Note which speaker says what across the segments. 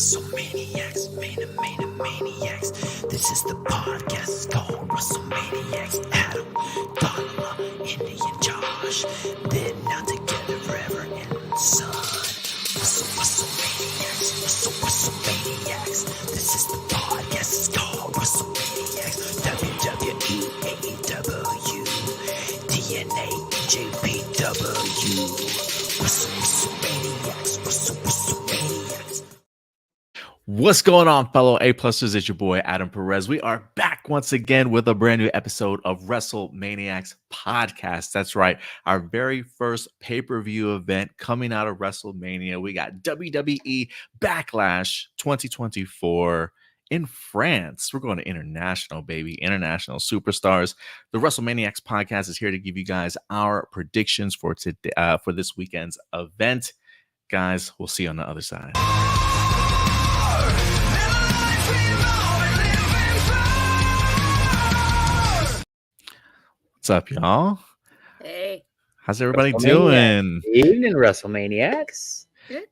Speaker 1: WrestleManiacs, Maniacs. This is the podcast, it's called WrestleManiacs. Adam, Donna, Indian Josh, they're not together forever and son. WrestleManiacs. This is the podcast, it's called WrestleManiacs. WWE, AEW, TNA, JPW. WrestleManiacs.
Speaker 2: What's going on, fellow A-Plusters? It's your boy, Adam Perez. We are back once again with a brand new episode of WrestleManiacs podcast. That's right, our very first pay-per-view event coming out of WrestleMania. We got WWE Backlash 2024 in France. We're going to international, baby. International superstars. The WrestleManiacs podcast is here to give you guys our predictions for today, for this weekend's event. Guys, we'll see you on the other side. What's up, y'all?
Speaker 3: Hey.
Speaker 2: How's everybody doing?
Speaker 4: Evening, WrestleManiacs.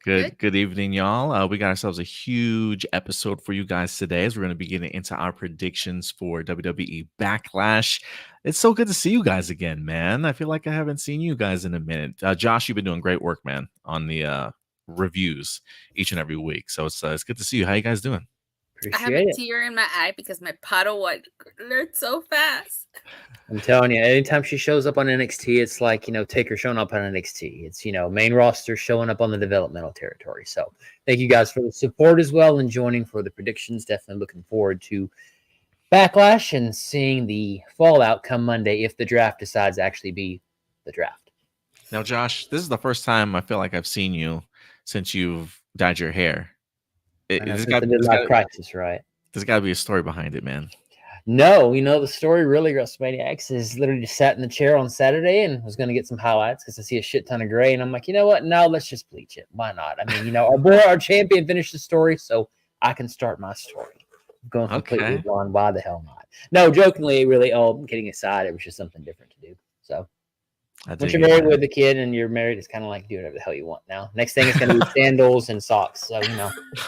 Speaker 2: Good evening, y'all. We got ourselves a huge episode for you guys today as we're going to be getting into our predictions for WWE Backlash. It's so good to see you guys again, man. I feel like I haven't seen you guys in a minute. Josh, you've been doing great work, man, on the reviews each and every week. So it's good to see you. How you guys doing?
Speaker 3: I have a tear in my eye because my Padawan learned so fast.
Speaker 4: I'm telling you, anytime she shows up on NXT, it's like, Taker showing up on NXT. It's, main roster showing up on the developmental territory. So thank you guys for the support as well and joining for the predictions. Definitely looking forward to Backlash and seeing the fallout come Monday if the draft decides to actually be the draft.
Speaker 2: Now, Josh, this is the first time I feel like I've seen you since you've dyed your hair.
Speaker 4: There's got to
Speaker 2: be a story behind it, man.
Speaker 4: No, the story really, WrestleManiacs is literally just sat in the chair on Saturday and was going to get some highlights because I see a shit ton of gray. And I'm like, you know what? No, let's just bleach it. Why not? I mean, our champion finished the story, so I can start my story. I'm going completely blonde. Why the hell not? No, jokingly, really, kidding aside, it was just something different to do. So once you're married with a kid and you're married, it's kind of like do whatever the hell you want now. Next thing is going to be sandals and socks. So,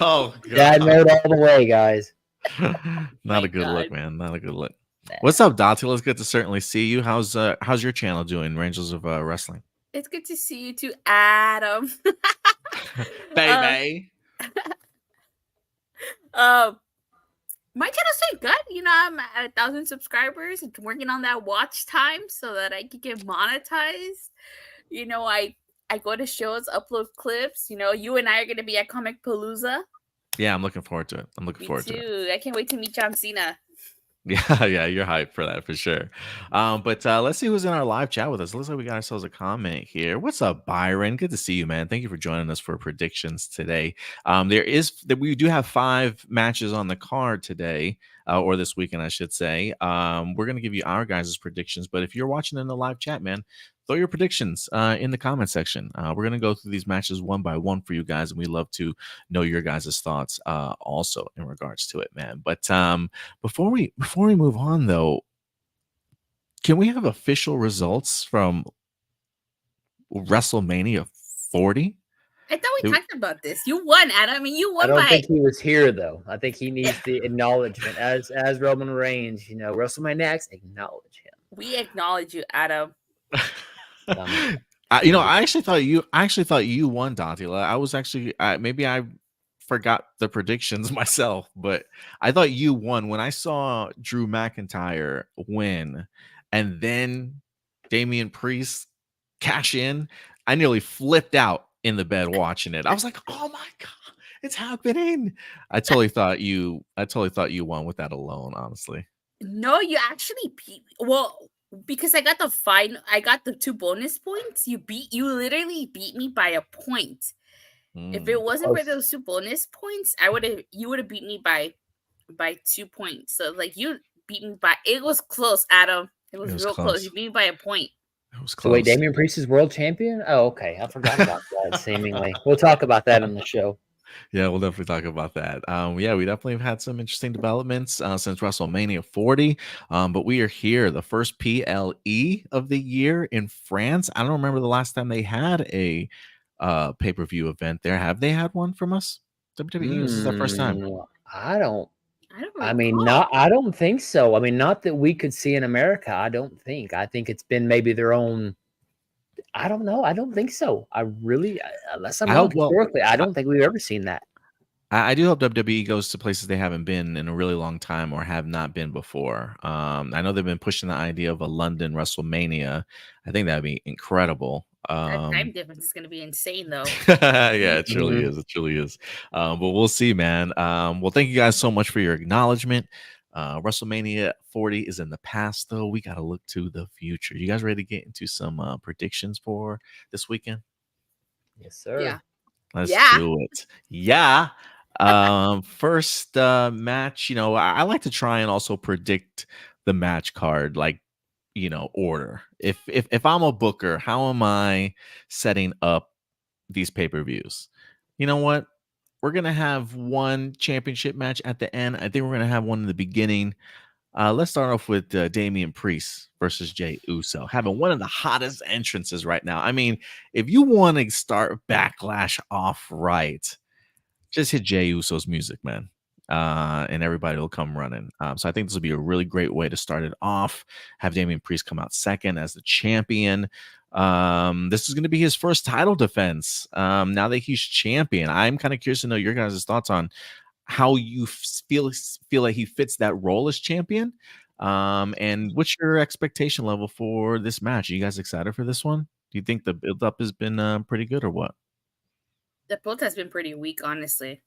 Speaker 2: Oh, God.
Speaker 4: Dad mode all the way, guys.
Speaker 2: Not a good look, man. Not a good look. Nah. What's up, Dottie? It's good to certainly see you. How's your channel doing, Rangers of Wrestling?
Speaker 3: It's good to see you too, Adam.
Speaker 2: Baby.
Speaker 3: My channel's doing good. I'm at 1,000 subscribers and working on that watch time so that I can get monetized. I go to shows, upload clips. You and I are going to be at Comic Palooza.
Speaker 2: Yeah, I'm looking forward to it. To it.
Speaker 3: I can't wait to meet John Cena.
Speaker 2: Yeah, you're hyped for that for sure. But let's see who's in our live chat with us. Looks like we got ourselves a comment here. What's up, Byron? Good to see you, man. Thank you for joining us for predictions today. We do have 5 matches on the card today, or this weekend, I should say. We're gonna give you our guys' predictions, but if you're watching in the live chat, man, throw your predictions in the comment section. We're going to go through these matches one by one for you guys, and we love to know your guys' thoughts also in regards to it, man. But before we move on, though, can we have official results from WrestleMania 40?
Speaker 3: I thought we talked about this. You won, Adam. I mean, you won.
Speaker 4: I don't think he was here, though. I think he needs the acknowledgement as Roman Reigns. WrestleManiacs, acknowledge him.
Speaker 3: We acknowledge you, Adam.
Speaker 2: I actually thought you won, Dante. I was actually maybe I forgot the predictions myself, but I thought you won when I saw Drew McIntyre win and then Damian Priest cash in. I nearly flipped out in the bed watching it. I was like, oh my God, it's happening. I totally thought you won with that alone, honestly.
Speaker 3: No, you actually beat. Well, because I got the 2 bonus points. You literally beat me by a point. If it wasn't for those 2 bonus points, you would have beat me by 2 points. So you beat me by, it was close, Adam. It was real close. You beat me by a point.
Speaker 2: It was close.
Speaker 4: So wait, Damian Priest is world champion? Oh, okay. I forgot about that seemingly. We'll talk about that on the show.
Speaker 2: Yeah, we'll definitely talk about that. We definitely have had some interesting developments since WrestleMania 40. But we are here, the first PLE of the year in France. I don't remember the last time they had a pay-per-view event there. Have they had one from us? WWE? This is their first time.
Speaker 4: I don't.
Speaker 3: I don't
Speaker 4: I mean,
Speaker 3: recall.
Speaker 4: I don't think so. I mean, not that we could see in America. I don't think. I think it's been maybe their own. I don't know. I don't think so. I really, unless I'm
Speaker 2: I
Speaker 4: wrong
Speaker 2: hope. Well,
Speaker 4: historically, I don't think we've ever seen that.
Speaker 2: I do hope WWE goes to places they haven't been in a really long time or have not been before. I know they've been pushing the idea of a London WrestleMania. I think that'd be incredible.
Speaker 3: That time difference is going to be insane, though.
Speaker 2: Yeah, it truly
Speaker 4: Mhm.
Speaker 2: is. It truly is. But we'll see, man. Well, thank you guys so much for your acknowledgement. WrestleMania 40 is in the past, though. We got to look to the future. You guys ready to get into some predictions for this weekend?
Speaker 4: Yes, sir.
Speaker 3: Yeah.
Speaker 2: Let's
Speaker 3: Yeah.
Speaker 2: do it. Yeah. First match, I like to try and also predict the match card, like, order. If I'm a booker, how am I setting up these pay-per-views? You know what? We're gonna have one championship match at the end. I think we're gonna have one in the beginning. Let's start off with Damian Priest versus Jey Uso, having one of the hottest entrances right now. I mean, if you want to start Backlash off right, just hit Jey Uso's music, man, and everybody will come running. So I think this will be a really great way to start it off. Have Damian Priest come out second as the champion. This is going to be his first title defense. Now that he's champion, I'm kind of curious to know your guys' thoughts on how you feel like he fits that role as champion. And what's your expectation level for this match? Are you guys excited for this one? Do you think the build up has been pretty good or what?
Speaker 3: The build has been pretty weak, honestly.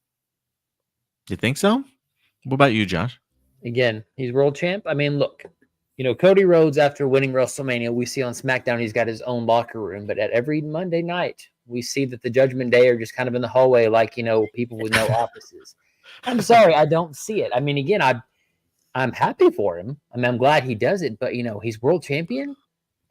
Speaker 2: You think so? What about you, Josh?
Speaker 4: Again, he's world champ. I mean, look, Cody Rhodes, after winning WrestleMania, we see on SmackDown he's got his own locker room. But at every Monday night, we see that the Judgment Day are just kind of in the hallway, like, people with no offices. I'm sorry, I don't see it. I mean, again, I'm happy for him. I mean, I'm glad he does it, but he's world champion.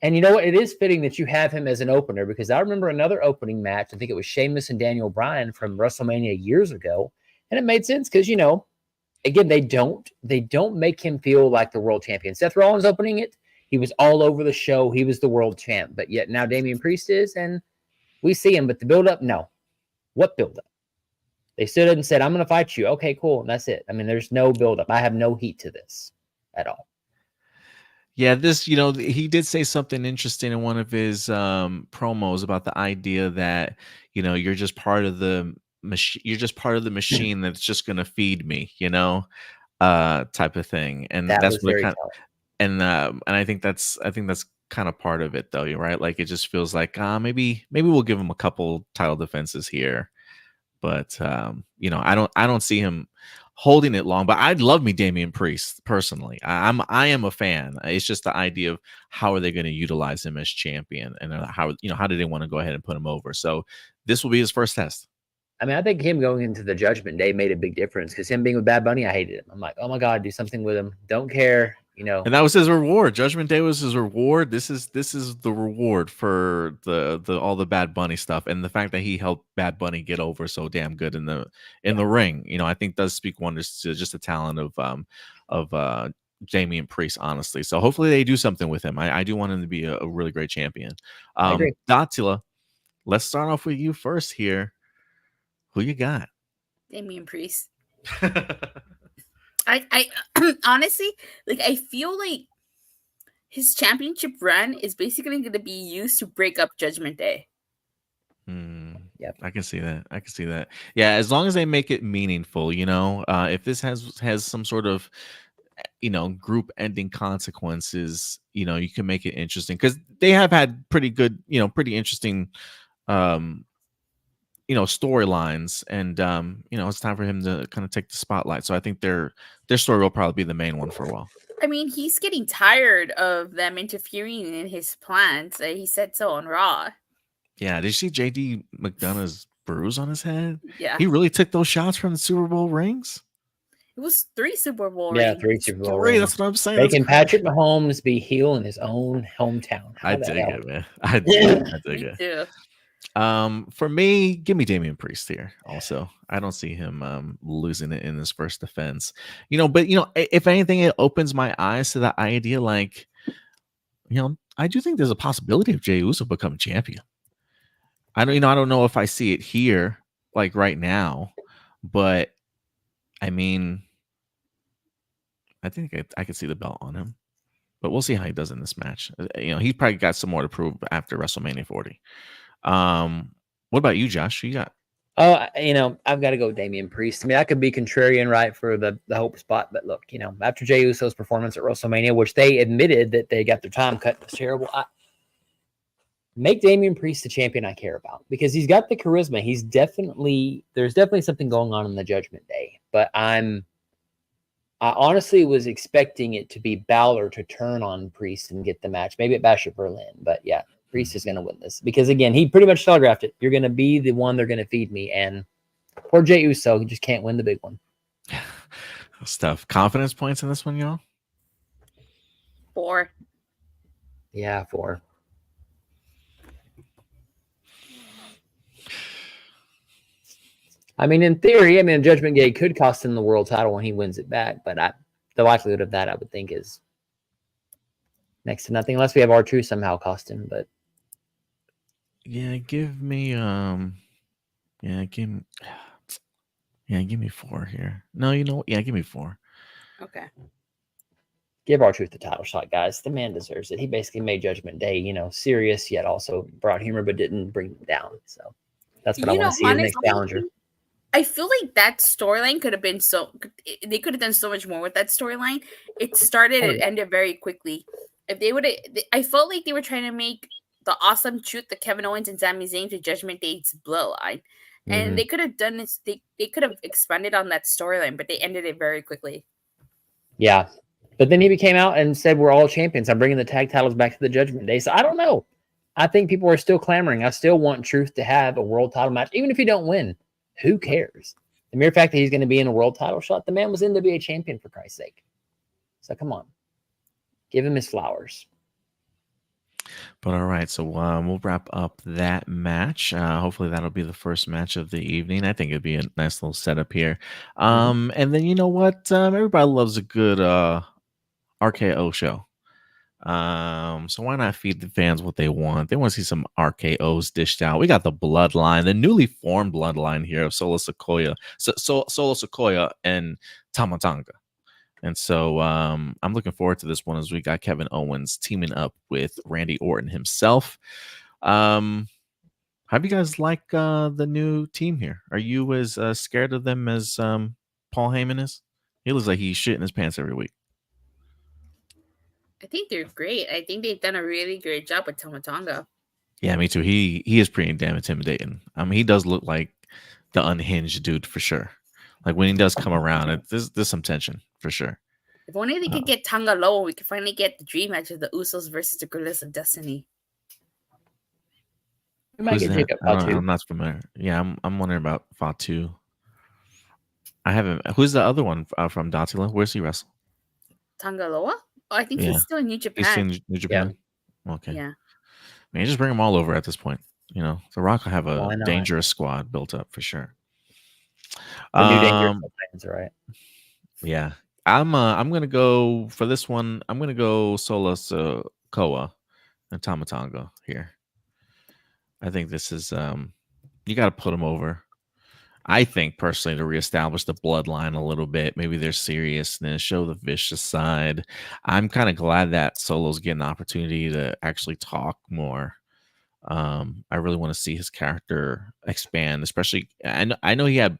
Speaker 4: And you know what? It is fitting that you have him as an opener, because I remember another opening match. I think it was Sheamus and Daniel Bryan from WrestleMania years ago. And it made sense because, again, they don't make him feel like the world champion. Seth Rollins opening it, he was all over the show. He was the world champ. But yet now Damian Priest is, and we see him. But the build-up, no. What build-up? They stood up and said, I'm going to fight you. Okay, cool. And that's it. I mean, there's no build-up. I have no heat to this at all.
Speaker 2: Yeah, this, he did say something interesting in one of his promos about the idea that, you're just part of the machine. You're just part of the machine that's just going to feed me, type of thing. And
Speaker 4: That
Speaker 2: that's
Speaker 4: was
Speaker 2: what
Speaker 4: very
Speaker 2: kind
Speaker 4: telling.
Speaker 2: and I think that's kind of part of it, though. You're right. Like, it just feels like maybe we'll give him a couple title defenses here. But I don't see him holding it long. But I'd love me Damian Priest personally. I am a fan. It's just the idea of how are they going to utilize him as champion, and how do they want to go ahead and put him over. So this will be his first test.
Speaker 4: I mean, I think him going into the Judgment Day made a big difference, because him being with Bad Bunny, I hated him. I'm like, oh my God, do something with him. Don't care.
Speaker 2: And that was his reward. Judgment Day was his reward. This is the reward for the all the Bad Bunny stuff, and the fact that he helped Bad Bunny get over so damn good in the ring. I think does speak wonders to just the talent of Damian Priest, honestly. So hopefully they do something with him. I do want him to be a really great champion.
Speaker 4: I agree.
Speaker 2: Datila, let's start off with you first here. Who you got?
Speaker 3: Damian Priest. I honestly, I feel like his championship run is basically going to be used to break up Judgment Day.
Speaker 4: Yep.
Speaker 2: I can see that. Yeah, as long as they make it meaningful, if this has some sort of group ending consequences, you can make it interesting, because they have had pretty good, pretty interesting storylines, and it's time for him to kind of take the spotlight. So I think their story will probably be the main one for a while.
Speaker 3: I mean, he's getting tired of them interfering in his plans. He said so on Raw.
Speaker 2: Yeah, did you see JD McDonough's bruise on his head?
Speaker 3: Yeah,
Speaker 2: he really took those shots from the Super Bowl rings.
Speaker 3: It was 3 Super Bowl
Speaker 4: Yeah,
Speaker 3: rings.
Speaker 4: 3 Super Bowl
Speaker 2: Three,
Speaker 4: rings.
Speaker 2: that's what I'm saying.
Speaker 4: Making Patrick Mahomes be heel in his own hometown.
Speaker 2: I dig it, man. I dig
Speaker 3: Me
Speaker 2: it.
Speaker 3: too.
Speaker 2: For me, give me Damian Priest here. Also, I don't see him losing it in his first defense. But if anything, it opens my eyes to the idea. Like, I do think there's a possibility of Jey Uso becoming champion. I don't know if I see it here, like right now, but I mean, I think I could see the belt on him, but we'll see how he does in this match. He's probably got some more to prove after WrestleMania 40. What about you, Josh? You got?
Speaker 4: Oh, I've got to go with Damian Priest. I mean, I could be contrarian, right, for the hope spot, but look, after Jey Uso's performance at WrestleMania, which they admitted that they got their time cut, was terrible. Make Damian Priest the champion I care about because he's got the charisma. There's definitely something going on in the Judgment Day, but I honestly was expecting it to be Balor to turn on Priest and get the match, maybe at Bash at Berlin, but yeah. Priest is going to win this because, again, he pretty much telegraphed it. You're going to be the one they're going to feed me. And poor Jey Uso, he just can't win the big one.
Speaker 2: Stuff. Confidence points in this one, y'all?
Speaker 3: 4.
Speaker 4: Yeah, 4. I mean, in theory, Judgment Day could cost him the world title when he wins it back, but the likelihood of that, I would think, is next to nothing, unless we have R2 somehow cost him, but
Speaker 2: yeah, give me give me 4 here. No, give me 4.
Speaker 3: Okay.
Speaker 4: Give R2 the title shot, guys. The man deserves it. He basically made Judgment Day, serious, yet also brought humor, but didn't bring them down. So that's what I want to see in the next challenger.
Speaker 3: I feel like that storyline could have been they could have done so much more with that storyline. It started and ended very quickly. If they would have, I felt like they were trying to make the awesome truth that Kevin Owens and Sami Zayn to Judgment Day's bloodline. And they could have done this, they could have expanded on that storyline, but they ended it very quickly.
Speaker 4: Yeah. But then he came out and said, we're all champions. I'm bringing the tag titles back to the Judgment Day. So I don't know. I think people are still clamoring. I still want Truth to have a world title match. Even if he don't win, who cares? The mere fact that he's going to be in a world title shot, the man was NWA champion, for Christ's sake. So come on. Give him his flowers.
Speaker 2: But all right, so we'll wrap up that match. Hopefully that'll be the first match of the evening. I think it'd be a nice little setup here. And then you know what? Everybody loves a good RKO show. So why not feed the fans what they want? They want to see some RKOs dished out. We got the bloodline, the newly formed bloodline here of Solo Sikoa, Solo Sikoa and Tama Tonga. And so I'm looking forward to this one as we got Kevin Owens teaming up with Randy Orton himself. How do you guys like the new team here? Are you as scared of them as Paul Heyman is? He looks like he's shitting his pants every week.
Speaker 3: I think they're great. I think they've done a really great job with Tama Tonga.
Speaker 2: Yeah, me too. He is pretty damn intimidating. I mean, he does look like the unhinged dude for sure. Like when he does come around, there's some tension for sure.
Speaker 3: If only they could get Tonga low, we could finally get the dream match of the Usos versus the Gorillas of Destiny.
Speaker 2: Who's that? I'm not familiar. Yeah, I'm wondering about Fatu. I haven't. Who's the other one from Datsila? Where's he wrestle?
Speaker 3: Tonga Loa? Oh, I think he's still in New Japan.
Speaker 2: He's still in New Japan? Yeah. Okay.
Speaker 3: Yeah.
Speaker 2: Man, just bring them all over at this point. The Rock will have a dangerous squad built up for sure.
Speaker 4: The new dangerous Titans, right?
Speaker 2: Yeah. I'm gonna go for this one. I'm gonna go Solo Sikoa and Tama Tonga here. I think this is you got to put them over. I think personally to reestablish the bloodline a little bit, maybe their seriousness, show the vicious side. I'm kind of glad that Solo's getting an opportunity to actually talk more. I really want to see his character expand, especially. I know he had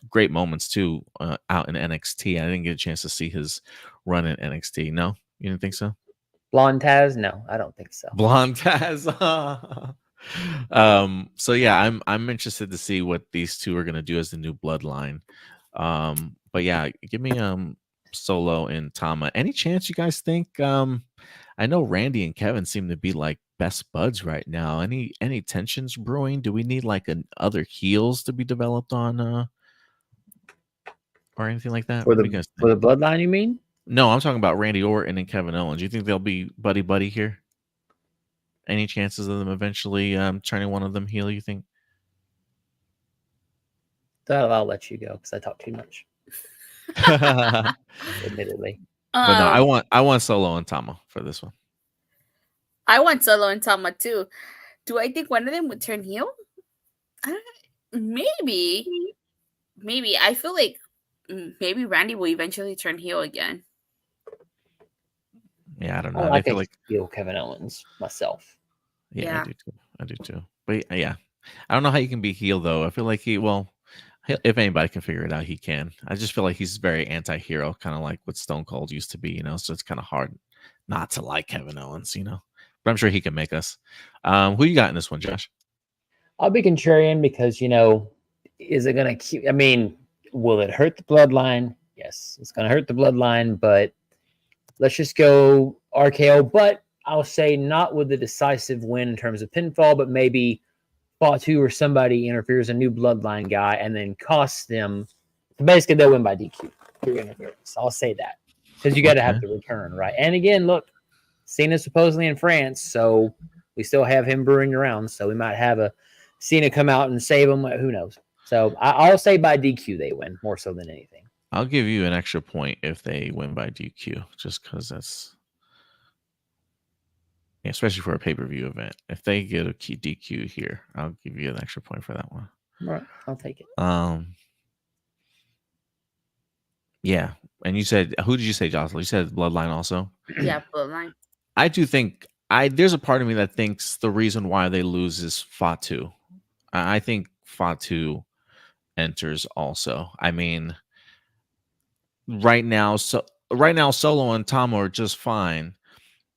Speaker 2: great moments too out in NXT. I didn't get a chance to see his run in NXT. No, you didn't think so?
Speaker 4: Blonde Taz? No, I don't think so.
Speaker 2: Blonde Taz. So yeah, I'm interested to see what these two are gonna do as the new bloodline. But yeah, give me Solo and Tama. Any chance you guys think I know Randy and Kevin seem to be like best buds right now. Any tensions brewing? Do we need like other heels to be developed on or anything like that?
Speaker 4: For the bloodline, you mean?
Speaker 2: No, I'm talking about Randy Orton and Kevin Owens. You think they'll be buddy here? Any chances of them eventually turning one of them heel, you think?
Speaker 4: I'll let you go because I talk too much. Admittedly.
Speaker 2: But no, I want Solo and Tama for this one.
Speaker 3: I want Solo and Tama too. Do I think one of them would turn heel? Maybe. maybe I feel like maybe Randy will eventually turn heel again.
Speaker 2: Yeah, I don't
Speaker 4: I
Speaker 2: know. I
Speaker 4: like
Speaker 2: feel
Speaker 4: a
Speaker 2: like
Speaker 4: heel Kevin Owens myself.
Speaker 2: yeah,
Speaker 3: Yeah.
Speaker 2: I do too. I do too. But yeah, I don't know how you can be heel though. I feel like if anybody can figure it out, he can. I just feel like he's very anti-hero, kind of like what Stone Cold used to be, you know. So it's kind of hard not to like Kevin Owens, you know. But I'm sure he can make us. Who you got in this one, Josh?
Speaker 4: I'll be contrarian because, is it going to keep? I mean, will it hurt the bloodline? Yes, it's going to hurt the bloodline, but let's just go RKO. But I'll say not with the decisive win in terms of pinfall, but maybe Fatu or somebody interferes, a new bloodline guy, and then costs them. Basically, they'll win by DQ through interference. I'll say that because you got to have the return, right? And again, look, Cena's supposedly in France, so we still have him brewing around. So we might have a Cena come out and save him. Who knows? So I'll say by DQ they win more so than anything.
Speaker 2: I'll give you an extra point if they win by DQ, just because that's especially for a pay-per-view event. If they get a key DQ here, I'll give you an extra point for that one.
Speaker 4: All right, I'll take it.
Speaker 2: Yeah. And you said, who did you say, Jocelyn? You said Bloodline also?
Speaker 3: Yeah, bloodline.
Speaker 2: I do think there's a part of me that thinks the reason why they lose is Fatu. I think Fatu enters also. I mean, right now Solo and Tama are just fine.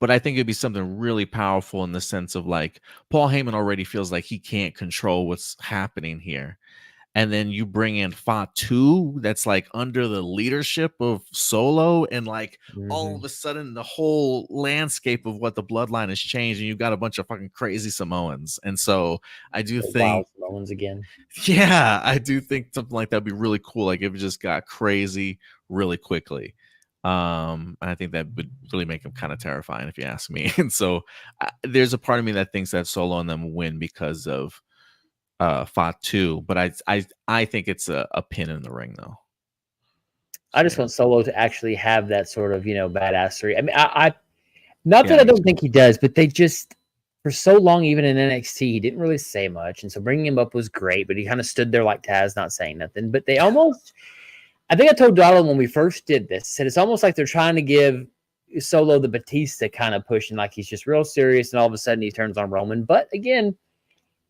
Speaker 2: But I think it'd be something really powerful in the sense of like Paul Heyman already feels like he can't control what's happening here. And then you bring in Fatu that's like under the leadership of Solo, and like all of a sudden the whole landscape of what the bloodline has changed, and you've got a bunch of fucking crazy Samoans. And so I do think
Speaker 4: Samoans again.
Speaker 2: Yeah, I do think something like that would be really cool. Like if it just got crazy really quickly. And I think that would really make him kind of terrifying if you ask me. And so there's a part of me that thinks that Solo and them win because of Fatu, but I think it's a pin in the ring though.
Speaker 4: I just want Solo to actually have that sort of badassery. I mean, I not that I don't think he does, but they just for so long, even in NXT, he didn't really say much, and so bringing him up was great. But he kind of stood there like Taz, not saying nothing. But they almost. I think I told Donald when we first did this, said it's almost like they're trying to give Solo the Batista kind of push, and like he's just real serious, and all of a sudden he turns on Roman. But again,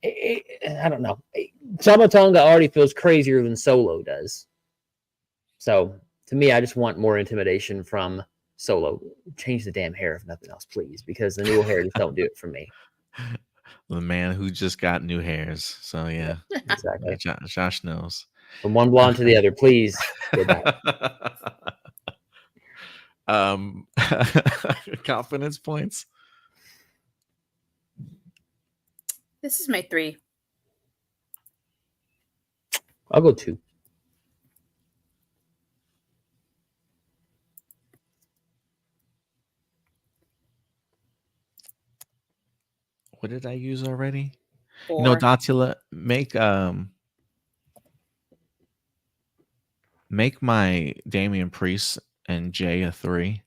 Speaker 4: I don't know. Tonga already feels crazier than Solo does. So to me, I just want more intimidation from Solo. Change the damn hair if nothing else, please, because the new hair just don't do it for me.
Speaker 2: The man who just got new hairs. So yeah,
Speaker 4: exactly.
Speaker 2: Josh knows.
Speaker 4: From one blonde to the other, please.
Speaker 2: Confidence points.
Speaker 3: This is my 3.
Speaker 4: I'll go 2.
Speaker 2: What did I use already?
Speaker 3: 4.
Speaker 2: No, Datula, make my Damian Priest and Jay a 3,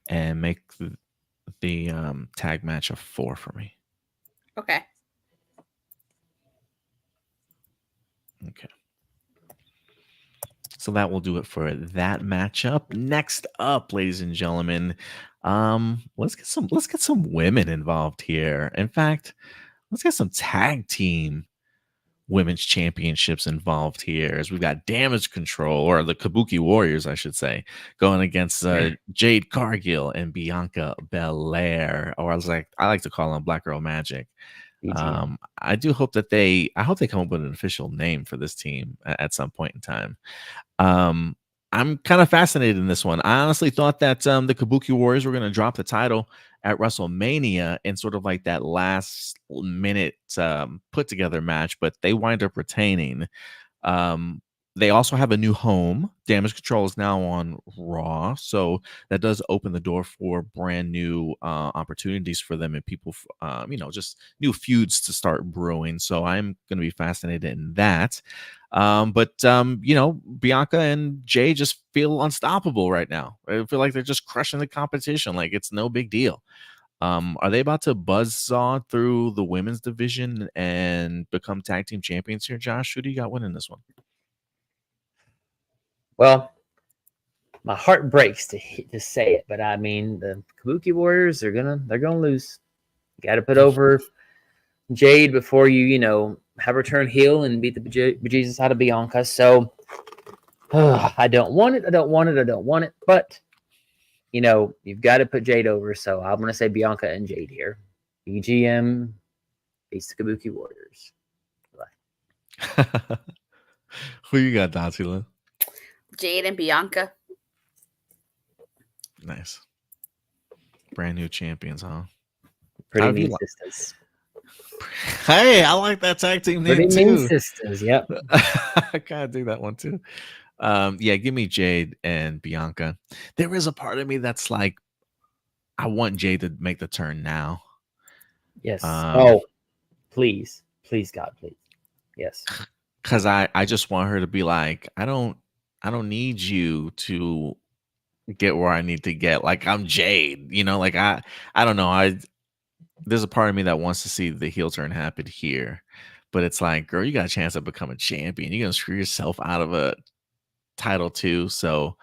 Speaker 2: and make the tag match a 4 for me.
Speaker 3: Okay.
Speaker 2: So that will do it for that matchup. Next up, ladies and gentlemen, let's get some women involved here. In fact, let's get some tag team women's championships involved here, as we've got Damage Control, or the Kabuki Warriors, I should say, going against Jade Cargill and Bianca Belair, or I like to call them Black Girl Magic. I do hope that they come up with an official name for this team at some point in time. I'm kind of fascinated in this one. I honestly thought that the Kabuki Warriors were going to drop the title at WrestleMania in sort of like that last minute put together match, but they wind up retaining. They also have a new home. Damage Control is now on Raw, so that does open the door for brand new opportunities for them and people, just new feuds to start brewing. So I'm going to be fascinated in that. But Bianca and Jay just feel unstoppable right now. I feel like they're just crushing the competition. Like it's no big deal. Are they about to buzzsaw through the women's division and become tag team champions here, Josh? Who do you got winning this one?
Speaker 4: Well, my heart breaks to say it, but I mean the Kabuki Warriors they're gonna lose. You got to put over Jade before you have her turn heel and beat the bejesus out of Bianca. So I don't want it. I don't want it. I don't want it. But you've got to put Jade over. So I'm gonna say Bianca and Jade here. BGM beats the Kabuki Warriors.
Speaker 2: Who you got, Datsila?
Speaker 3: Jade and Bianca.
Speaker 2: Nice. Brand new champions, huh?
Speaker 4: Pretty mean sisters.
Speaker 2: Hey, I like that tag team name
Speaker 4: Pretty
Speaker 2: too.
Speaker 4: mean sisters, yep.
Speaker 2: I kind of do that one too. Yeah, give me Jade and Bianca. There is a part of me that's like, I want Jade to make the turn now.
Speaker 4: Yes. Please, God, please. Yes.
Speaker 2: Because I just want her to be like, I don't need you to get where I need to get. Like, I'm Jade, like I don't know. There's a part of me that wants to see the heel turn happen here, but it's like, girl, you got a chance to become a champion. You're gonna screw yourself out of a title too. So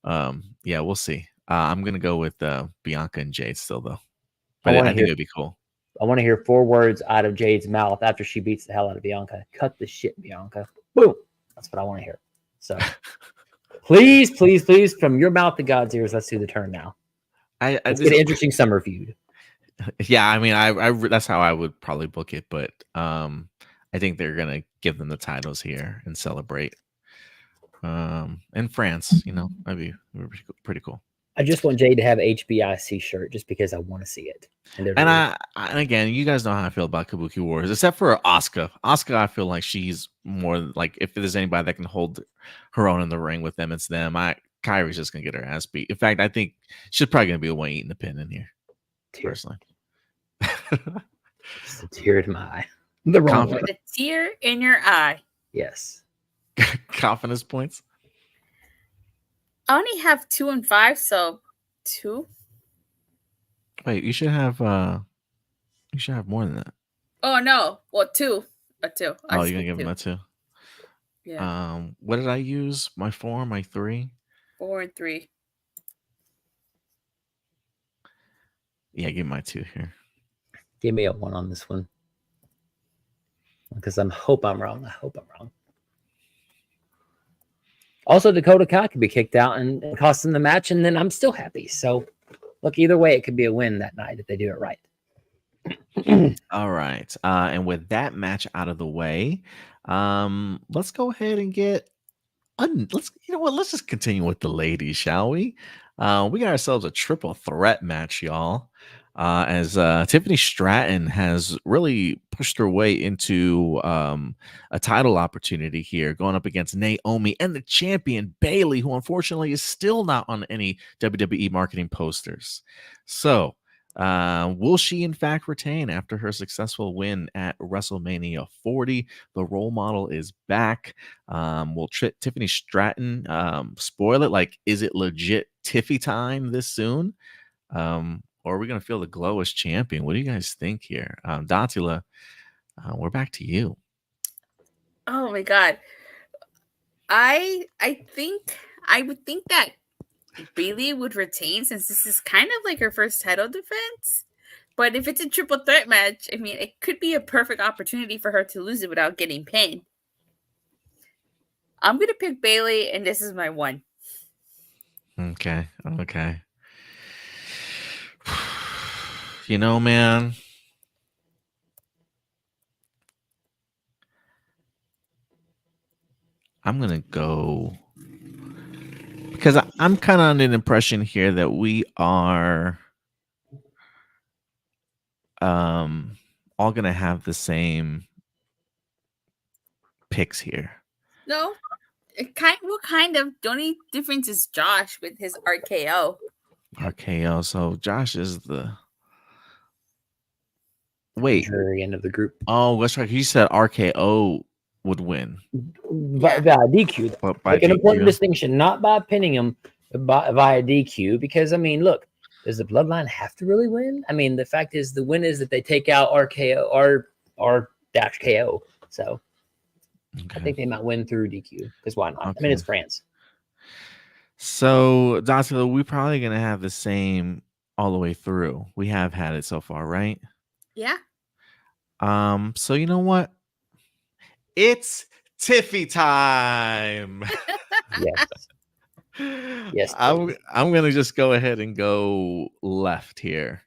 Speaker 2: yeah, we'll see. I'm gonna go with Bianca and Jade still though, but I think it'd be cool.
Speaker 4: I want to hear 4 words out of Jade's mouth after she beats the hell out of Bianca. Cut the shit, Bianca. Boom. That's what I want to hear. So please, from your mouth to God's ears, let's do the turn now. Let's get an interesting summer feud.
Speaker 2: Yeah, I mean, I that's how I would probably book it, but I think they're gonna give them the titles here and celebrate. In France, that'd be pretty cool.
Speaker 4: I just want Jade to have HBIC shirt just because I want to see it.
Speaker 2: And again, you guys know how I feel about Kabuki Warriors, except for Asuka. Asuka, I feel like she's more like, if there's anybody that can hold her own in the ring with them, it's them. Kairi's just gonna get her ass beat. In fact, I think she's probably gonna be the one eating the pin in here. Personally.
Speaker 4: It's a tear in my eye. The wrong one.
Speaker 3: The tear in your eye.
Speaker 4: Yes.
Speaker 2: Confidence points.
Speaker 3: I only have 2 and 5, so 2.
Speaker 2: Wait, you should have more than that.
Speaker 3: Oh no. Well, 2. A 2.
Speaker 2: You're gonna give him a 2.
Speaker 3: Yeah.
Speaker 2: What did I use? My 4, my 3?
Speaker 3: 4 and 3.
Speaker 2: Yeah, give my 2 here.
Speaker 4: Give me a 1 on this one. Because I hope I'm wrong. Also, Dakota Kai could be kicked out and cost them the match, and then I'm still happy. So, look, either way, it could be a win that night if they do it right.
Speaker 2: All right. And with that match out of the way, let's go ahead and let's just continue with the ladies, shall we? We got ourselves a triple threat match, y'all. As Tiffany Stratton has really pushed her way into a title opportunity here, going up against Naomi and the champion Bayley, who unfortunately is still not on any WWE marketing posters. So, will she in fact retain after her successful win at WrestleMania 40? The role model is back. Will Tiffany Stratton spoil it? Like, is it legit Tiffy time this soon? Or are we going to feel the glow as champion? What do you guys think here? Datila, we're back to you.
Speaker 3: Oh my God. I would think that Bayley would retain, since this is kind of like her first title defense. But if it's a triple threat match, I mean, it could be a perfect opportunity for her to lose it without getting pinned. I'm going to pick Bayley, and this is my 1.
Speaker 2: Okay. Man, I'm going to go because I'm kind of under the impression here that we are all going to have the same picks here.
Speaker 3: No. What kind of? The only difference is Josh with his RKO.
Speaker 2: RKO. So Josh is the... Wait.
Speaker 4: Very end of the group.
Speaker 2: Oh, that's right. He said RKO would win.
Speaker 4: Via DQ. Like an important distinction, not by pinning him, but via DQ. Because, I mean, look, does the Bloodline have to really win? I mean, the fact is, the win is that they take out RKO, R-KO. So, okay. I think they might win through DQ. Because why not? Okay. I mean, it's France.
Speaker 2: So, Doctor, we're probably gonna have the same all the way through. We have had it so far, right?
Speaker 3: Yeah.
Speaker 2: So you know what? It's Tiffy time.
Speaker 4: Yes. Yes,
Speaker 2: I'm gonna just go ahead and go left here.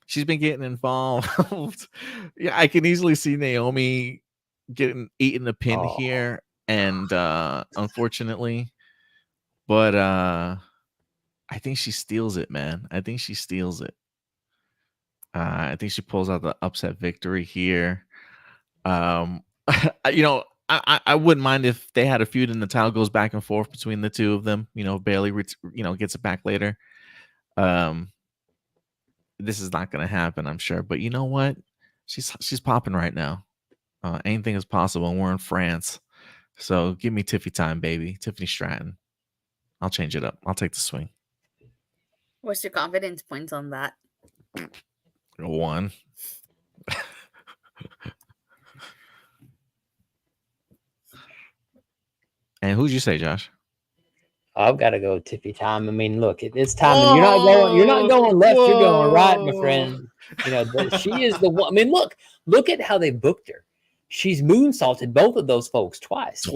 Speaker 2: She's been getting involved. Yeah, I can easily see Naomi getting eating a pin
Speaker 4: Oh.
Speaker 2: here, and unfortunately, but I think she steals it, man. I think she steals it. I think she pulls out the upset victory here. You know, I wouldn't mind if they had a feud and the title goes back and forth between the two of them. You know, Bayley, gets it back later. This is not going to happen, I'm sure. But you know what? She's popping right now. Anything is possible. And we're in France, so give me Tiffy time, baby. Tiffany Stratton. I'll change it up. I'll take the swing.
Speaker 3: What's your confidence points on that?
Speaker 2: 1. And who'd you say, Josh?
Speaker 4: I've got to go Tiffy time. I mean, look, it's time, and you're not going left. You're going right, my friend. You know, she is the one. I mean, look at how they booked her. She's moonsaulted both of those folks twice.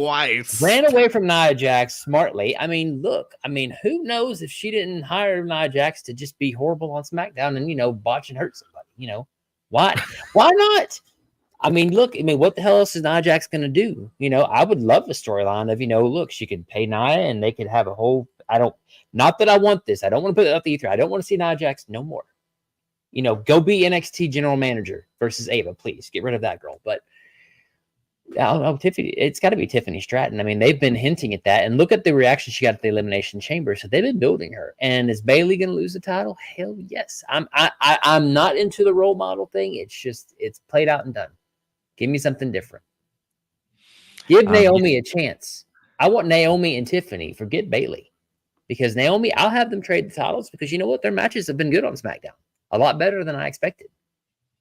Speaker 4: Ran away from Nia Jax smartly. I mean, look. I mean, who knows if she didn't hire Nia Jax to just be horrible on SmackDown and botch and hurt somebody? Why not? I mean, look. I mean, what the hell else is Nia Jax going to do? I would love a storyline of look, she could pay Nia and they could have a whole. Not that I want this. I don't want to put it out the ether. I don't want to see Nia Jax no more. Go be NXT general manager versus Ava, please. Get rid of that girl. But Tiffany, it's got to be Tiffany Stratton. I mean, they've been hinting at that, and look at the reaction she got at the Elimination Chamber. So they've been building her. And is Bayley going to lose the title? Hell yes. I'm not into the role model thing. It's played out and done. Give me something different. Give Naomi a chance. I want Naomi and Tiffany. Forget Bayley, because Naomi, I'll have them trade the titles because you know what? Their matches have been good on SmackDown. A lot better than I expected.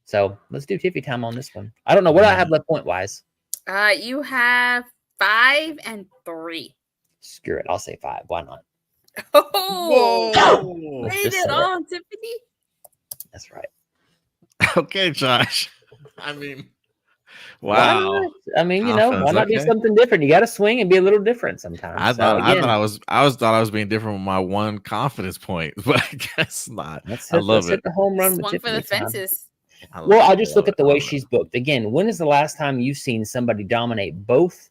Speaker 4: So let's do Tiffy time on this one. I don't know what I have left point wise.
Speaker 3: You have 5 and 3.
Speaker 4: Screw it. I'll say 5. Why not?
Speaker 3: Oh, made it on, Tiffany.
Speaker 4: That's right.
Speaker 2: Okay, Josh. I mean, wow.
Speaker 4: I mean, why not do something different? You got to swing and be a little different sometimes.
Speaker 2: I thought I was being different with my 1 confidence point, but I guess not.
Speaker 4: I love it. Hit the home run.
Speaker 3: Swung for the fences.
Speaker 4: I just look at the way she's booked. Again, when is the last time you've seen somebody dominate both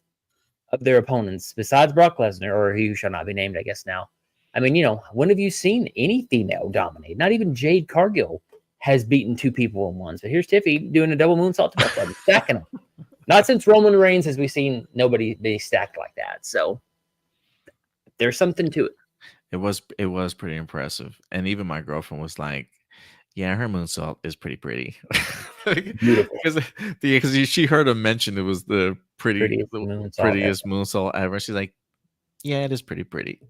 Speaker 4: of their opponents besides Brock Lesnar, or he who shall not be named, I guess now? I mean, when have you seen any female dominate? Not even Jade Cargill has beaten 2 people in one. So here's Tiffy doing a double moonsault to both of them, stacking them. Not since Roman Reigns has we seen nobody be stacked like that. So there's something to it.
Speaker 2: It was pretty impressive. And even my girlfriend was like, yeah, her moonsault is pretty.
Speaker 4: Beautiful.
Speaker 2: Because she heard him mention it was the prettiest moonsault ever. She's like, yeah, it is pretty.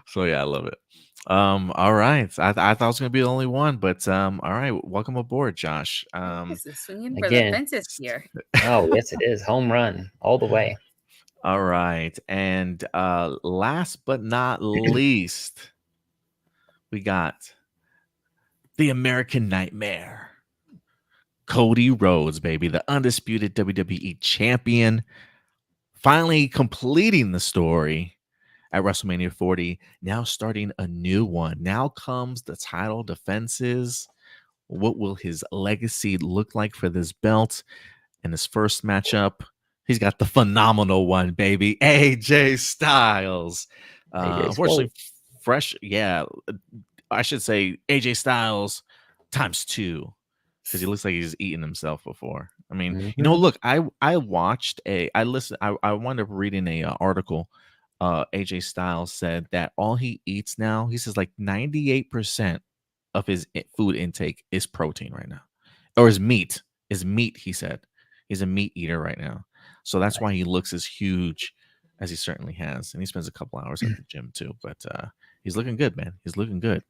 Speaker 2: So yeah, I love it. All right. I thought I was gonna be the only one, but all right, welcome aboard, Josh.
Speaker 3: This is swinging for the fences here.
Speaker 4: Oh, yes, it is. Home run all the way.
Speaker 2: All right. And last but not least, we got the American Nightmare, Cody Rhodes, baby, the undisputed WWE champion, finally completing the story at WrestleMania 40, now starting a new one. Now comes the title defenses. What will his legacy look like for this belt? In his first matchup, he's got the phenomenal one, baby, AJ Styles. Unfortunately, fresh, yeah, I should say AJ Styles times 2, because he looks like he's eaten himself before. I mean, look, I wound up reading a article. AJ Styles said that all he eats now, he says like 98% of his food intake is protein right now, or is meat. He said he's a meat eater right now, so that's why he looks as huge as he certainly has, and he spends a couple hours at the gym too. But he's looking good, man. He's looking good,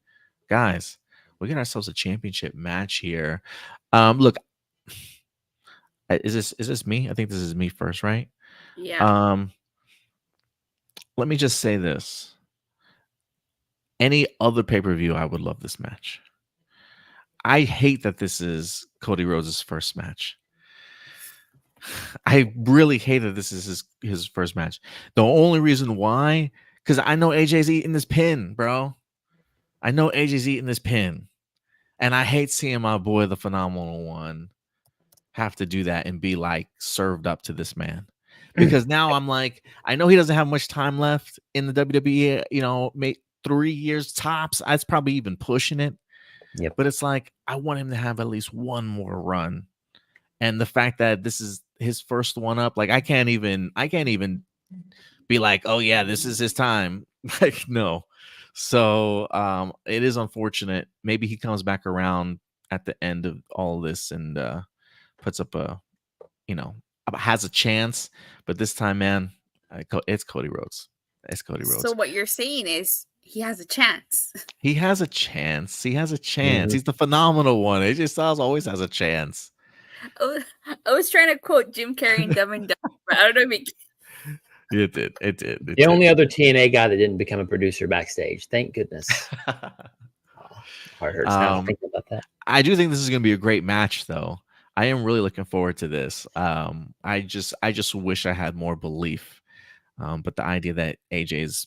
Speaker 2: guys. We got ourselves a championship match here. Look, is this me? I think this is me first, right?
Speaker 3: Yeah.
Speaker 2: let me just say this. Any other pay-per-view, I would love this match. I hate that this is Cody Rhodes' first match. I really hate that this is his first match. The only reason why, because I know AJ's eating this pin, bro. I know AJ's eating this pin. And I hate seeing my boy, the Phenomenal One, have to do that and be like served up to this man. Because now I'm like, I know he doesn't have much time left in the WWE, you know, 3 years tops. That's probably even pushing it.
Speaker 4: Yep.
Speaker 2: But it's like, I want him to have at least one more run. And the fact that this is his first one up, like I can't even be like, oh yeah, this is his time. Like, no. So it is unfortunate. Maybe he comes back around at the end of all this and puts up a, you know, has a chance. But this time, man, it's Cody Rhodes. It's Cody Rhodes.
Speaker 3: So what you're saying is he has a chance.
Speaker 2: He has a chance. He has a chance.
Speaker 4: Mm-hmm.
Speaker 2: He's the Phenomenal One. AJ Styles always has a chance.
Speaker 3: I was trying to quote Jim Carrey and Dumb and Dumber, but I don't know if
Speaker 2: It did. It did.
Speaker 4: The only other TNA guy that didn't become a producer backstage. Thank goodness. Heart hurts now to think about that.
Speaker 2: I do think this is going to be a great match, though. I am really looking forward to this. I just wish I had more belief. But the idea that AJ's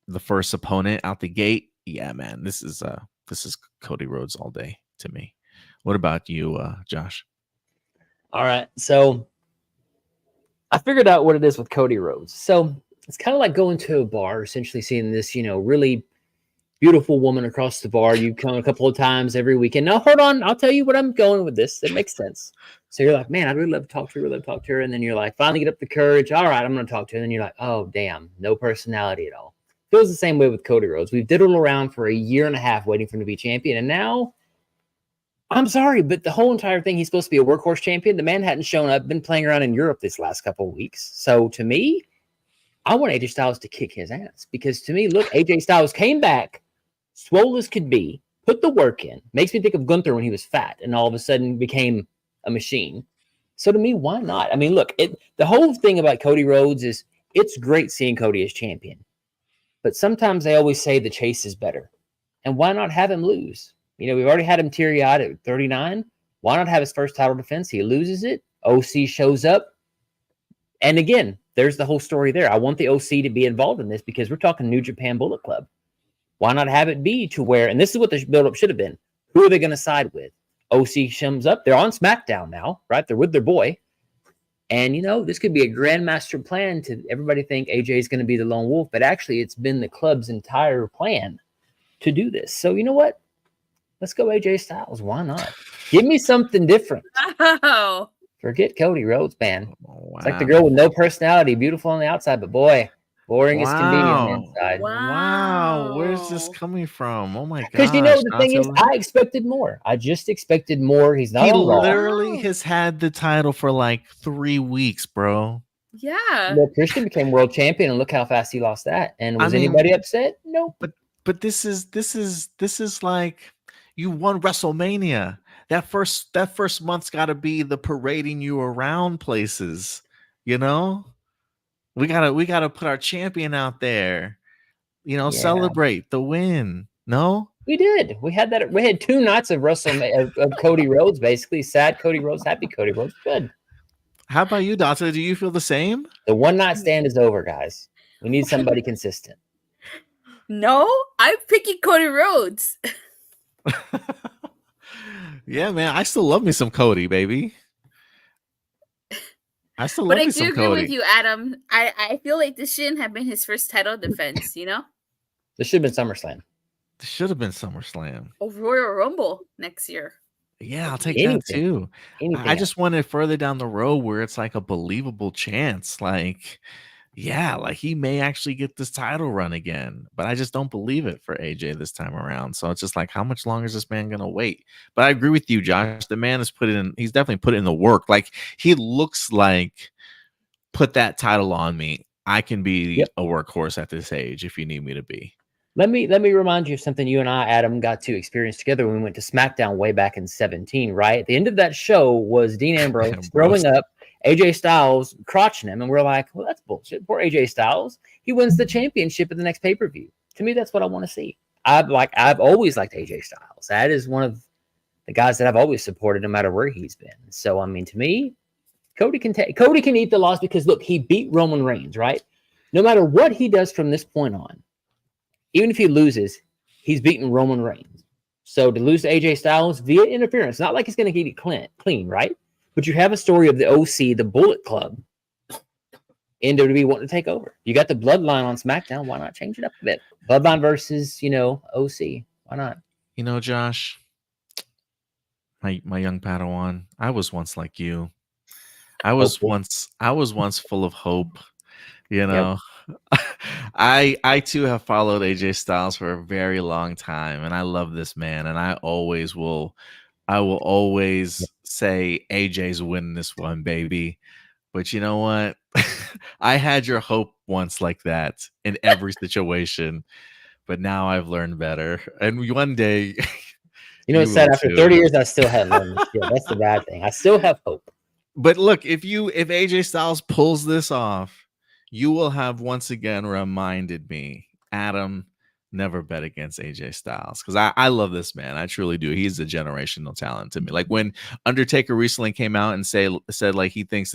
Speaker 2: the first opponent out the gate, yeah, man, this is Cody Rhodes all day to me. What about you, Josh?
Speaker 4: All right, so I figured out what it is with Cody Rhodes. So it's kind of like going to a bar, essentially seeing this, you know, really beautiful woman across the bar. You come a couple of times every weekend. Now, hold on, I'll tell you what I'm going with this. It makes sense. So you're like, man, I'd really love to talk to her, really love to talk to her. And then you're like, finally get up the courage. All right, I'm going to talk to her. And then you're like, oh, damn, no personality at all. Feels the same way with Cody Rhodes. We've diddled around for a year and a half waiting for him to be champion. And now, I'm sorry, but the whole entire thing, he's supposed to be a workhorse champion. The man hadn't shown up, been playing around in Europe this last couple of weeks. So to me, I want AJ Styles to kick his ass. Because to me, look, AJ Styles came back, swole as could be, put the work in. Makes me think of Gunther when he was fat and all of a sudden became a machine. So to me, why not? I mean, look, the whole thing about Cody Rhodes is it's great seeing Cody as champion. But sometimes they always say the chase is better. And why not have him lose? You know, we've already had him teary-eyed at 39. Why not have his first title defense? He loses it. OC shows up. And again, there's the whole story there. I want the OC to be involved in this because we're talking New Japan Bullet Club. Why not have it be to where, and this is what the build-up should have been. Who are they going to side with? OC comes up. They're on SmackDown now, right? They're with their boy. And, you know, this could be a grandmaster plan to everybody think AJ is going to be the lone wolf, but actually it's been the club's entire plan to do this. So, you know what? Let's go AJ Styles. Why not? Give me something different.
Speaker 3: Wow.
Speaker 4: Forget Cody Rhodes, man.
Speaker 2: Wow.
Speaker 4: It's like the girl with no personality, beautiful on the outside, but boy, boring as can be on the inside.
Speaker 2: Wow. Where's this coming from? Oh my god.
Speaker 4: Because you know the thing is, I expected more. I just expected more. He's not
Speaker 2: he
Speaker 4: on Raw.
Speaker 2: literally has had the title for like 3 weeks, bro.
Speaker 3: Yeah.
Speaker 4: Well, Christian became world champion, and look how fast he lost that. And was anybody upset? Nope.
Speaker 2: But this is like you won WrestleMania. That first month's got to be the parading you around places. You know, we gotta put our champion out there. You know, celebrate the win. No,
Speaker 4: we did. We had that. We had 2 nights of WrestleMania of Cody Rhodes, basically. Sad Cody Rhodes, happy Cody Rhodes. Good.
Speaker 2: How about you, Dante? Do you feel the same?
Speaker 4: The one night stand is over, guys. We need somebody consistent.
Speaker 3: No, I'm picking Cody Rhodes.
Speaker 2: Yeah, man. I still love me some Cody, baby. I still love
Speaker 3: But I
Speaker 2: me
Speaker 3: do
Speaker 2: some
Speaker 3: agree
Speaker 2: Cody.
Speaker 3: with you, Adam. I feel like this shouldn't have been his first title defense, you know?
Speaker 4: This should have been SummerSlam.
Speaker 2: This should have been SummerSlam.
Speaker 3: Or Royal Rumble next year.
Speaker 2: Yeah, I'll take
Speaker 4: Anything.
Speaker 2: that too. I just want it further down the road where it's like a believable chance. Like, yeah, like he may actually get this title run again, but I just don't believe it for AJ this time around. So it's just like, how much longer is this man gonna wait? But I agree with you, Josh. The man has he's definitely put in the work. Like he looks like, put that title on me. I can be a workhorse at this age if you need me to be.
Speaker 4: Let me remind you of something you and I, Adam, got to experience together when we went to SmackDown way back in 2017, right? At the end of that show was Dean Ambrose throwing up AJ Styles crotching him, and we're like, well, that's bullshit. Poor AJ Styles. He wins the championship at the next pay-per-view. To me, that's what I want to see. I've always liked AJ Styles. That is one of the guys that I've always supported, no matter where he's been. So, I mean, to me, Cody can eat the loss because look, he beat Roman Reigns, right? No matter what he does from this point on, even if he loses, he's beaten Roman Reigns. So to lose to AJ Styles via interference, not like he's going to get it clean, right? But you have a story of the OC, the Bullet Club, in WWE wanting to take over. You got the Bloodline on SmackDown. Why not change it up a bit? Bloodline versus, OC. Why not?
Speaker 2: Josh, my young Padawan, I was once like you. I was once full of hope. Yep. I too have followed AJ Styles for a very long time, and I love this man, and I will always say AJ's winning this one, baby. But you know what? I had your hope once like that in every situation, but now I've learned better. And one day,
Speaker 4: it's sad. After 30 years, I still haven't learned. Yeah, that's the bad thing. I still have hope.
Speaker 2: But look, if AJ Styles pulls this off, you will have once again reminded me, Adam, never bet against AJ Styles, because I love this man. I truly do. He's a generational talent to me. Like when Undertaker recently came out and said like he thinks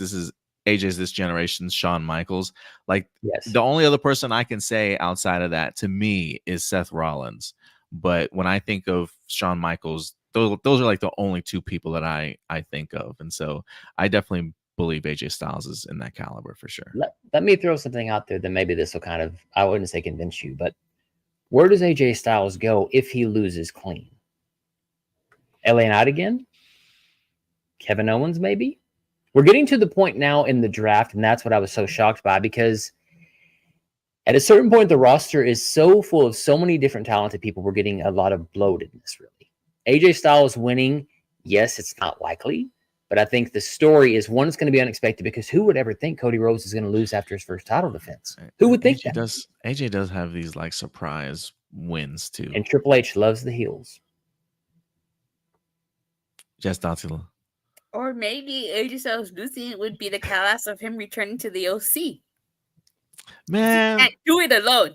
Speaker 2: AJ's this generation's Shawn Michaels. Like the only other person I can say outside of that to me is Seth Rollins. But when I think of Shawn Michaels, those are like the only two people that I think of. And so I definitely believe AJ Styles is in that caliber for sure.
Speaker 4: Let me throw something out there that maybe this will kind of, I wouldn't say convince you, but where does AJ Styles go if he loses clean? LA Knight again? Kevin Owens maybe? We're getting to the point now in the draft, and that's what I was so shocked by, because at a certain point, the roster is so full of so many different talented people. We're getting a lot of bloatedness, really. AJ Styles winning, yes, it's not likely, but I think the story is one, it's going to be unexpected, because who would ever think Cody Rhodes is going to lose after his first title defense? Who would think that?
Speaker 2: AJ does have these like surprise wins too.
Speaker 4: And Triple H loves the heels.
Speaker 2: Just Datsila.
Speaker 3: Or maybe AJ Styles losing would be the catalyst of him returning to the OC.
Speaker 2: Man,
Speaker 3: he can't do it alone.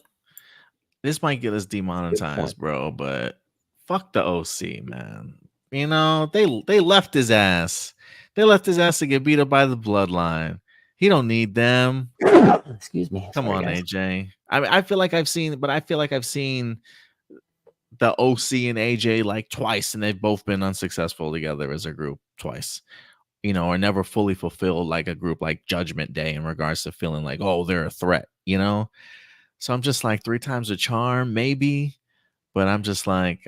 Speaker 2: This might get us demonetized, bro, but fuck the OC, man. They left his ass. They left his ass to get beat up by the Bloodline. He don't need them.
Speaker 4: Excuse me.
Speaker 2: Come on, guys. AJ. I feel like I've seen the OC and AJ like twice, and they've both been unsuccessful together as a group twice. Or never fully fulfilled like a group like Judgment Day in regards to feeling like, oh, they're a threat, So I'm just like 3 times a charm, maybe. But I'm just like,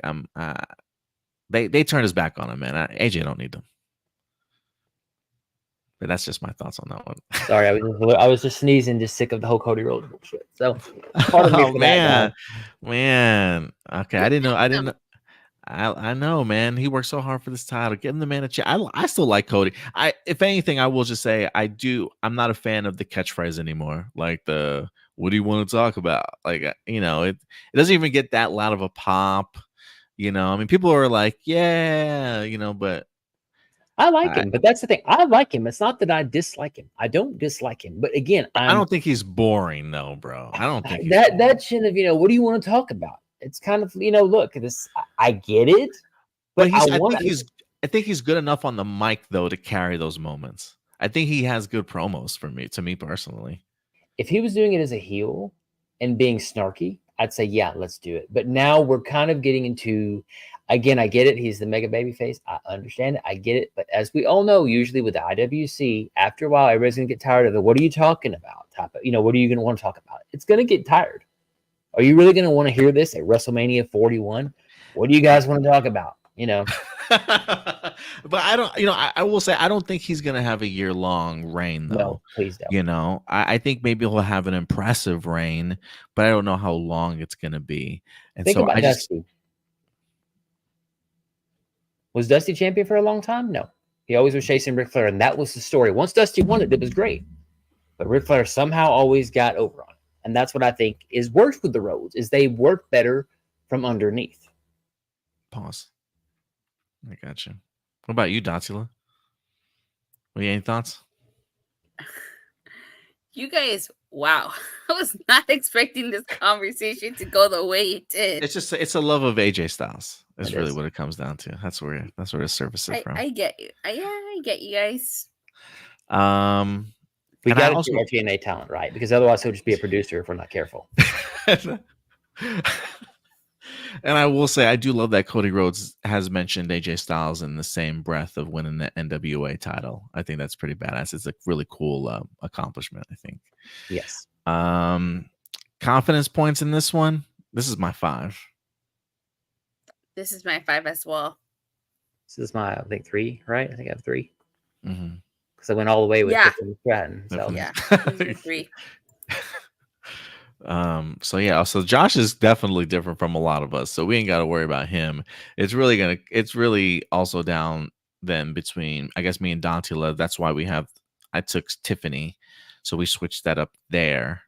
Speaker 2: they turned his back on him, man. AJ don't need them. But that's just my thoughts on that one.
Speaker 4: Sorry, I was just sneezing, just sick of the whole Cody Rhodes bullshit. So part of me
Speaker 2: man. Okay, I didn't know. I know, man. He worked so hard for this title. Give him the man a chance. I still like Cody. If anything, I will just say I'm not a fan of the catchphrase anymore. Like the what do you want to talk about? Like it doesn't even get that loud of a pop. I mean, people are like, yeah, but
Speaker 4: I like him. But that's the thing. I like him. It's not that I dislike him. I don't dislike him. But again,
Speaker 2: I don't think he's boring, though, bro. I don't think
Speaker 4: that shit of what do you want to talk about? It's kind of look, this. I get it, but
Speaker 2: I think he's good enough on the mic though to carry those moments. I think he has good promos to me personally.
Speaker 4: If he was doing it as a heel and being snarky, I'd say, yeah, let's do it. But now we're kind of getting into, again, I get it. He's the mega baby face. I understand it. I get it. But as we all know, usually with the IWC, after a while, everybody's going to get tired of the, what are you talking about? Type of, what are you going to want to talk about? It's going to get tired. Are you really going to want to hear this at WrestleMania 41? What do you guys want to talk about?
Speaker 2: But I don't, I will say, I don't think he's going to have a year-long reign, though.
Speaker 4: No, please don't.
Speaker 2: I think maybe he'll have an impressive reign, but I don't know how long it's going to be. And
Speaker 4: think
Speaker 2: so
Speaker 4: about Dusty. Was Dusty champion for a long time? No. He always was chasing Ric Flair, and that was the story. Once Dusty won it, it was great. But Ric Flair somehow always got over on it. And that's what I think is worse with the Rhodes, is they work better from underneath.
Speaker 2: Pause. I got you. What about you, Datsula? Any thoughts?
Speaker 3: You guys, wow. I was not expecting this conversation to go the way it did.
Speaker 2: It's a love of AJ Styles. That's
Speaker 4: It
Speaker 2: really
Speaker 4: is.
Speaker 2: what it comes down to. That's where it surfaces from.
Speaker 3: I get you. I get you guys.
Speaker 4: We
Speaker 2: And I
Speaker 4: got to
Speaker 2: also-
Speaker 4: do our TNA talent right, because otherwise he'll just be a producer if we're not careful.
Speaker 2: And I will say, I do love that Cody Rhodes has mentioned AJ Styles in the same breath of winning the NWA title. I think that's pretty badass. It's a really cool accomplishment, I think.
Speaker 4: Yes.
Speaker 2: Confidence points in this one. This is my 5.
Speaker 3: This is my 5 as well.
Speaker 4: This is my, I think, 3, right? I think I have 3.
Speaker 2: Mm-hmm.
Speaker 4: Because I went all the way with
Speaker 3: Yeah.
Speaker 4: Tiffany Stratton. So
Speaker 3: Yeah. These are 3.
Speaker 2: So Josh is definitely different from a lot of us, so we ain't got to worry about him. It's really also down then between, I guess, me and Dantila. That's why I took Tiffany, so we switched that up there.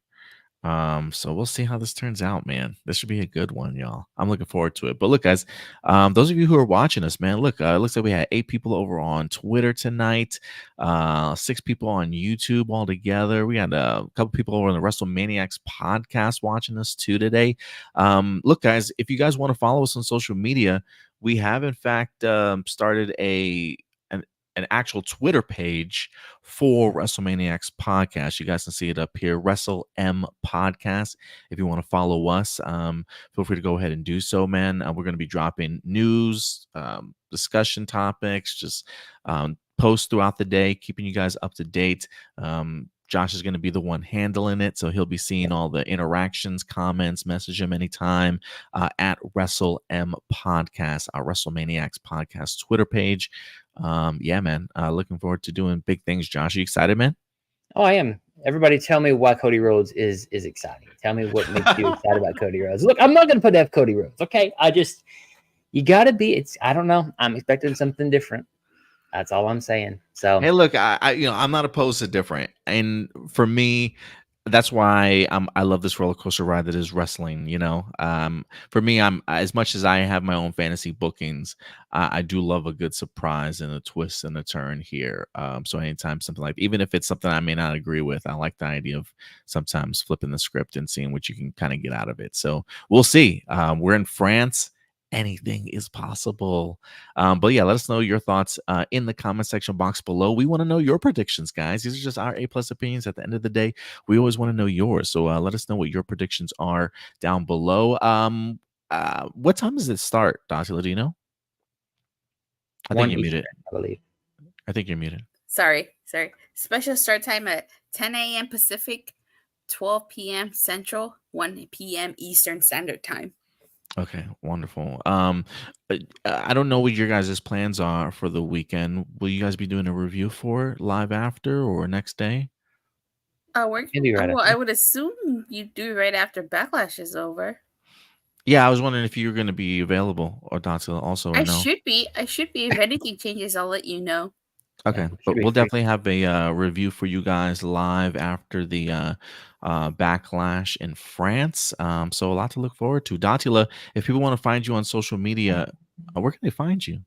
Speaker 2: So we'll see how this turns out, man. This should be a good one, y'all. I'm looking forward to it. But look, guys, those of you who are watching us, man, look, it looks like we had 8 people over on Twitter tonight, 6 people on YouTube altogether. We had a couple people over on the WrestleManiacs podcast watching us too today. Look, guys, if you guys want to follow us on social media, we have in fact started an actual Twitter page for WrestleManiacs podcast. You guys can see it up here, WrestleM podcast. If you want to follow us, feel free to go ahead and do so, man. We're going to be dropping news, discussion topics, just posts throughout the day, keeping you guys up to date. Josh is going to be the one handling it, so he'll be seeing all the interactions, comments. Message him anytime at WrestleM podcast, our WrestleManiacs podcast Twitter page. Yeah, man. Looking forward to doing big things. Josh, you excited, man?
Speaker 4: Oh, I am. Everybody tell me why Cody Rhodes is exciting. Tell me what makes you excited about Cody Rhodes. Look, I'm not going to put F Cody Rhodes, okay? You got to be, I don't know. I'm expecting something different. That's all I'm saying. So,
Speaker 2: hey, look, I'm not opposed to different. And for me, that's why I love this roller coaster ride that is wrestling. For me, I'm as much as I have my own fantasy bookings, I do love a good surprise and a twist and a turn here. So anytime something like, even if it's something I may not agree with, I like the idea of sometimes flipping the script and seeing what you can kind of get out of it. So we'll see. We're in France. Anything is possible. But yeah, let us know your thoughts in the comment section box below. We want to know your predictions, guys. These are just our A+ opinions. At the end of the day, we always want to know yours. So let us know what your predictions are down below. What time does it start, Dantila? Do you know? I think you're muted.
Speaker 4: I believe.
Speaker 2: I think you're muted.
Speaker 3: Sorry. Special start time at 10 a.m. Pacific, 12 p.m. Central, 1 p.m. Eastern Standard Time.
Speaker 2: Okay, wonderful. I don't know what your guys' plans are for the weekend. Will you guys be doing a review for it live after or next day?
Speaker 3: I would assume you do right after Backlash is over.
Speaker 2: Yeah, I was wondering if you were going to be available or Dantila also.
Speaker 3: I should be. If anything changes, I'll let you know.
Speaker 2: Okay,
Speaker 4: Yeah,
Speaker 2: but we'll definitely have a review for you guys live after the Backlash in France. So a lot to look forward to. Dantila, if people want to find you on social media, where can they find you?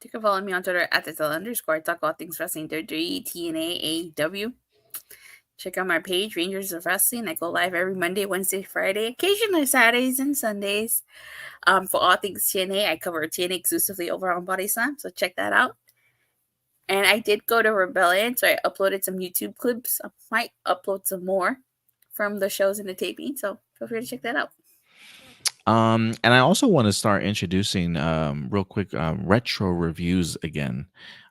Speaker 3: You can follow me on Twitter at @_. Talk about things wrestling, WWE, TNA, AEW. Check out my page, Rangers of Wrestling. I go live every Monday, Wednesday, Friday, occasionally Saturdays and Sundays. For all things TNA, I cover TNA exclusively over on Body Slam, so check that out. And I did go to Rebellion, so I uploaded some YouTube clips. I might upload some more from the shows and the taping, so feel free to check that out.
Speaker 2: And I also want to start introducing real quick retro reviews again.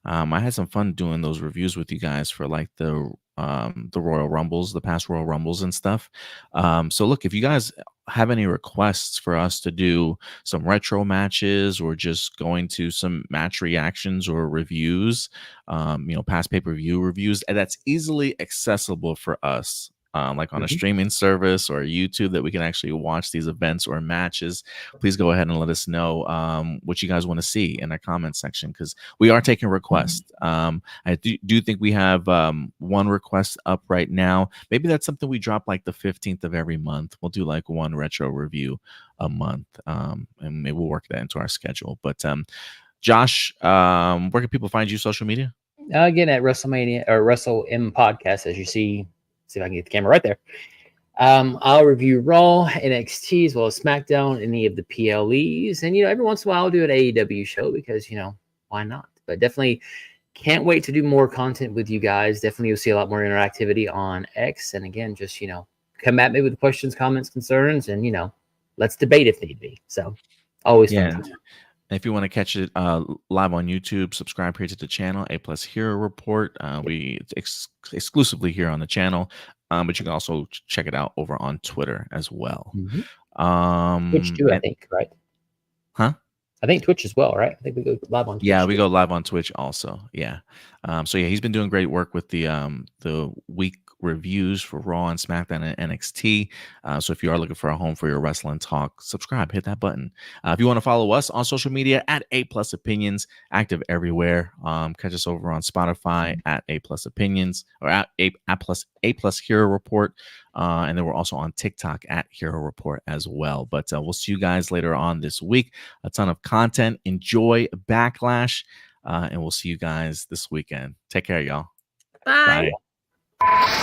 Speaker 2: I had some fun doing those reviews with you guys for like the Royal Rumbles, the past Royal Rumbles and stuff. So look, if you guys have any requests for us to do some retro matches or just going to some match reactions or reviews, past pay-per-view reviews, and that's easily accessible for us. Like on a streaming service or YouTube that we can actually watch these events or matches, please go ahead and let us know what you guys want to see in our comment section, because we are taking requests. I do think we have one request up right now. Maybe that's something we drop like the 15th of every month. We'll do like one retro review a month, and maybe we'll work that into our schedule. But Josh, where can people find you social media?
Speaker 4: Again, at WrestleMania or WrestleM podcast, as you see See if I can get the camera right there. I'll review Raw, NXT, as well as SmackDown, any of the PLEs. And, every once in a while I'll do an AEW show because, why not? But definitely can't wait to do more content with you guys. Definitely you'll see a lot more interactivity on X. And again, just, come at me with questions, comments, concerns, and, let's debate if need be. So always fun.
Speaker 2: If you want to catch it live on YouTube, subscribe here to the channel, A+ Hero Report. We exclusively here on the channel, but you can also check it out over on Twitter as well.
Speaker 4: Twitch too, I think, right?
Speaker 2: Huh?
Speaker 4: I think Twitch as well, right? I think we go live on Twitch.
Speaker 2: Yeah, we go live on Twitch also. Yeah. So he's been doing great work with the week reviews for Raw and SmackDown and NXT. So if you are looking for a home for your wrestling talk, subscribe, hit that button. If you want to follow us on social media at A+ Opinions, active everywhere. Catch us over on Spotify at A+ Opinions or at A+ Hero Report. And then we're also on TikTok at Hero Report as well. But we'll see you guys later on this week. A ton of content. Enjoy Backlash. And we'll see you guys this weekend. Take care, y'all.
Speaker 3: Bye.
Speaker 2: Bye.